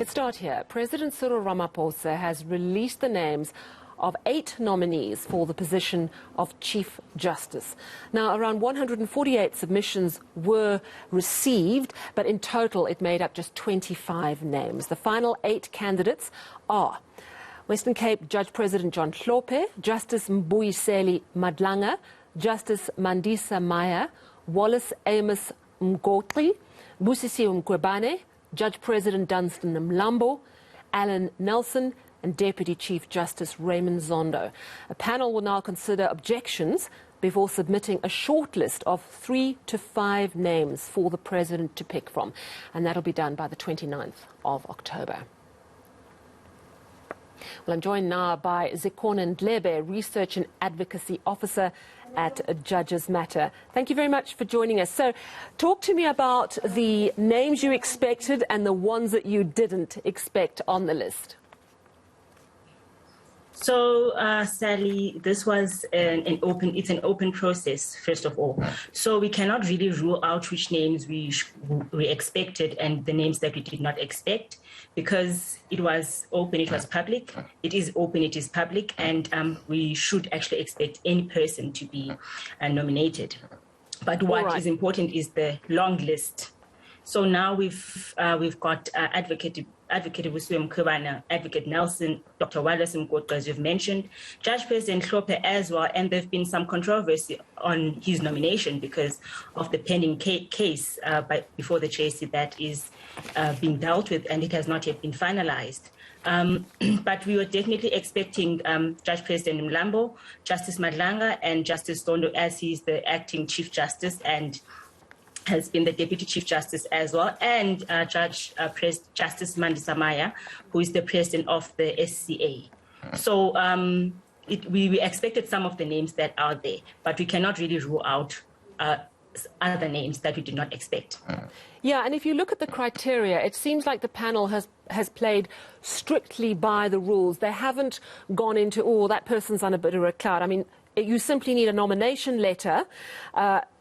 Let's start here. President Cyril Ramaphosa has released the names of 8 nominees for the position of Chief Justice. Now, around 148 submissions were received, but in total it made up just 25 names. The final 8 candidates are Western Cape Judge President John Hlophe, Justice Mbuyiseli Madlanga, Justice Mandisa Maya, Wallace Amos Mgokli, Busisiwe Mkhwebane, Judge President Dunstan Mlambo, Alan Nelson, and Deputy Chief Justice Raymond Zondo. A panel will now consider objections before submitting a shortlist of 3 to 5 names for the President to pick from, and that'll be done by the 29th of October. Well, I'm joined now by Zikona Ndlebe, Research and Advocacy Officer at Judges Matter. Thank you very much for joining us. So, talk to me about the names you expected and the ones that you didn't expect on the list. So, Sally, this was an open process, first of all. So we cannot really rule out which names we expected and the names that we did not expect, because it was open, it was public. It is open, it is public, and we should actually expect any person to be nominated. But what is important is the long list. So now we've got Advocate Busisiwe Mkhwebane, Advocate Nelson, Dr. Wallace Mgokli, as you've mentioned, Judge President Hlophe as well, and there's been some controversy on his nomination because of the pending case before the JSC that is being dealt with, and it has not yet been finalized. But we were definitely expecting Judge President Mlambo, Justice Madlanga, and Justice Zondo, as he's the acting Chief Justice and has been the Deputy Chief Justice as well, and Justice Mandisa Maya, who is the President of the SCA. So we expected some of the names that are there, but we cannot really rule out other names that we did not expect. Yeah, and if you look at the criteria, it seems like the panel has played strictly by the rules. They haven't gone into, oh, that person's on a bit of a cloud. I mean, you simply need a nomination letter,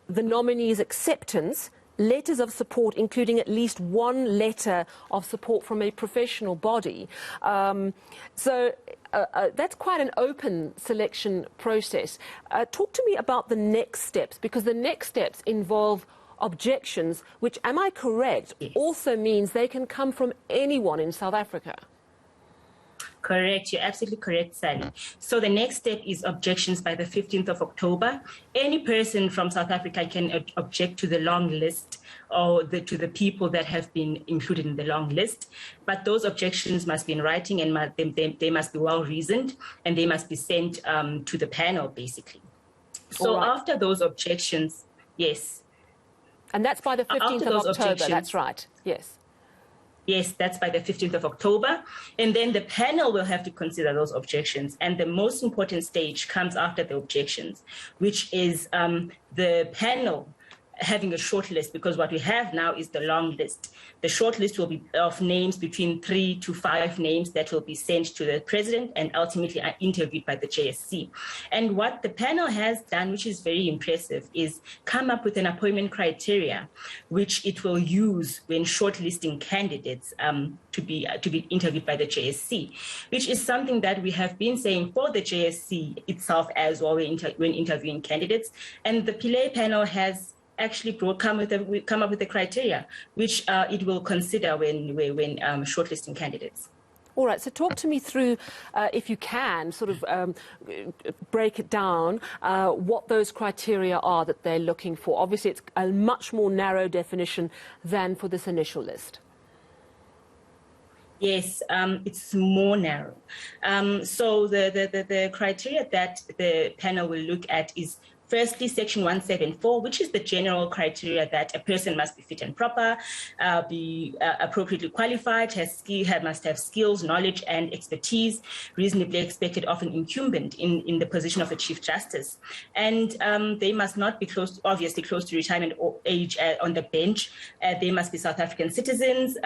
the nominee's acceptance, letters of support, including at least one letter of support from a professional body. So that's quite an open selection process. Talk to me about the next steps, because the next steps involve objections, which, am I correct, also means they can come from anyone in South Africa. Correct. You're absolutely correct, Sally. So the next step is objections by the 15th of October. Any person from South Africa can object to the long list or to the people that have been included in the long list. But those objections must be in writing, and they must be well reasoned, and they must be sent to the panel, basically. So after those objections, yes. And that's by the 15th of October, that's right, yes. Yes, that's by the 15th of October. And then the panel will have to consider those objections. And the most important stage comes after the objections, which is the panel having a short list, because what we have now is the long list. The short list will be of names between 3 to 5 names that will be sent to the president and ultimately are interviewed by the JSC. And what the panel has done, which is very impressive, is come up with an appointment criteria, which it will use when shortlisting candidates to be interviewed by the JSC, which is something that we have been saying for the JSC itself as well when interviewing candidates. And the Pillay panel has actually come up with a criteria which it will consider when shortlisting candidates. All right, so talk to me through, if you can, sort of break it down, what those criteria are that they're looking for. Obviously, it's a much more narrow definition than for this initial list. Yes, it's more narrow. So the criteria that the panel will look at is, firstly, Section 174, which is the general criteria that a person must be fit and proper, be appropriately qualified, must have skills, knowledge, and expertise, reasonably expected of an incumbent in the position of a Chief Justice. And they must not be obviously close to retirement age on the bench. They must be South African citizens.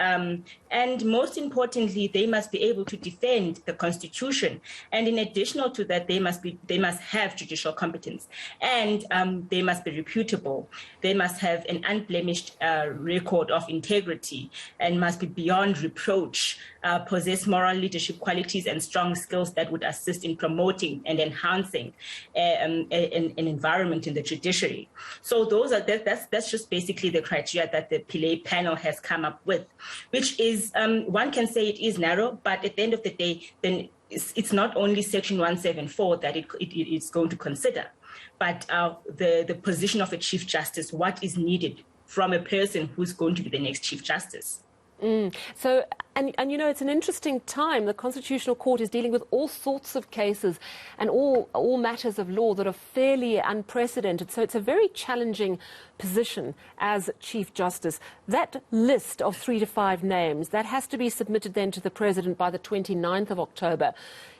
And most importantly, they must be able to defend the Constitution. And in addition to that, they must have judicial competence. and they must be reputable. They must have an unblemished record of integrity and must be beyond reproach, possess moral leadership qualities and strong skills that would assist in promoting and enhancing an environment in the judiciary. So that's just basically the criteria that the Pillay panel has come up with, which is, one can say it is narrow, but at the end of the day, then it's not only Section 174 that it's going to consider, but the position of a Chief Justice, what is needed from a person who's going to be the next Chief Justice. So, and you know, it's an interesting time. The Constitutional Court is dealing with all sorts of cases and all matters of law that are fairly unprecedented. So it's a very challenging position as Chief Justice. That list of 3 to 5 names, that has to be submitted then to the President by the 29th of October.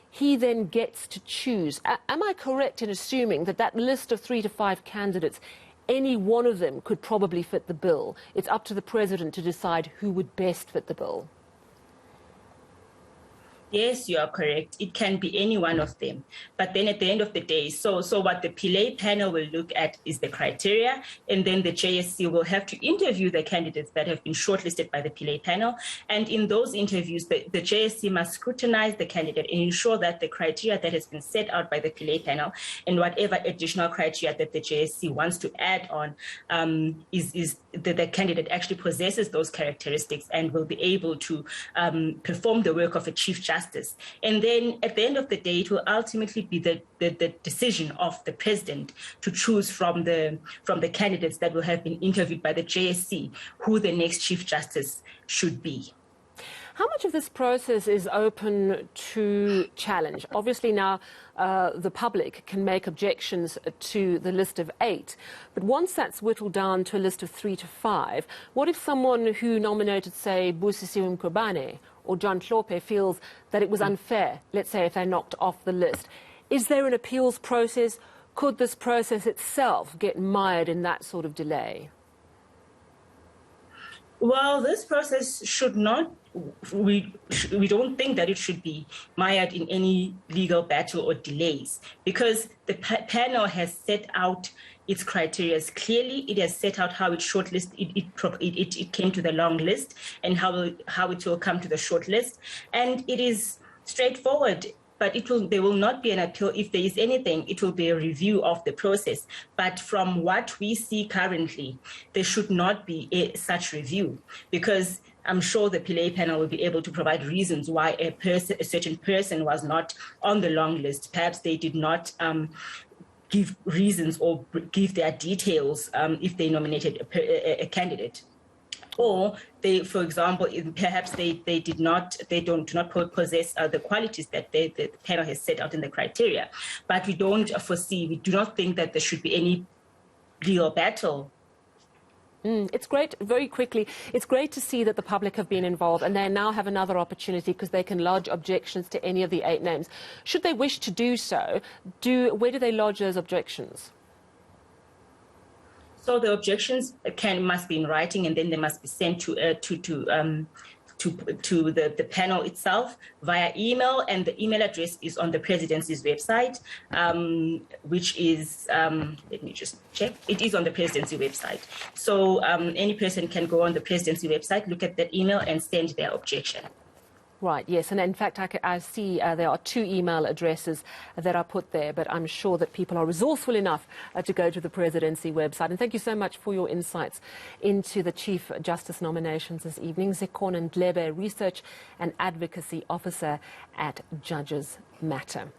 He then gets to choose. Am I correct in assuming that that list of 3 to 5 candidates, any one of them could probably fit the bill? It's up to the President to decide who would best fit the bill. Yes, you are correct. It can be any one of them. But then at the end of the day, so what the Pillay panel will look at is the criteria, and then the JSC will have to interview the candidates that have been shortlisted by the Pillay panel. And in those interviews, the JSC must scrutinize the candidate and ensure that the criteria that has been set out by the Pillay panel and whatever additional criteria that the JSC wants to add on is that the candidate actually possesses those characteristics and will be able to perform the work of a Chief Justice. And then at the end of the day, it will ultimately be the decision of the President to choose from the candidates that will have been interviewed by the JSC who the next Chief Justice should be. How much of this process is open to challenge? Obviously now the public can make objections to the list of 8, but once that's whittled down to a list of 3 to 5, what if someone who nominated, say, Busisiwe Mkhwebane or John Hlophe feels that it was unfair, let's say if they're knocked off the list? Is there an appeals process? Could this process itself get mired in that sort of delay? Well, this process should not, we don't think that it should be mired in any legal battle or delays, because the panel has set out its criteria clearly. It has set out how it it came to the long list and how it will come to the short list, and it is straightforward. But there will not be an appeal. If there is anything, it will be a review of the process. But from what we see currently, there should not be such review, because I'm sure the Pillay panel will be able to provide reasons why a certain person was not on the long list. Perhaps they did not give reasons or give their details if they nominated a candidate. Or they, for example, perhaps they do not possess the qualities that the panel has set out in the criteria. But we do not think that there should be any legal battle. It's great, very quickly, it's great to see that the public have been involved and they now have another opportunity because they can lodge objections to any of the 8 names. Should they wish to do so, where do they lodge those objections? So the objections must be in writing, and then they must be sent to the panel itself via email, and the email address is on the Presidency's website, which is, let me just check, it is on the Presidency website. So any person can go on the Presidency website, look at that email and send their objection. Right, yes, and in fact I see there are 2 email addresses that are put there, but I'm sure that people are resourceful enough to go to the Presidency website. And thank you so much for your insights into the Chief Justice nominations this evening. Zikona Ndlebe, Research and Advocacy Officer at Judges Matter.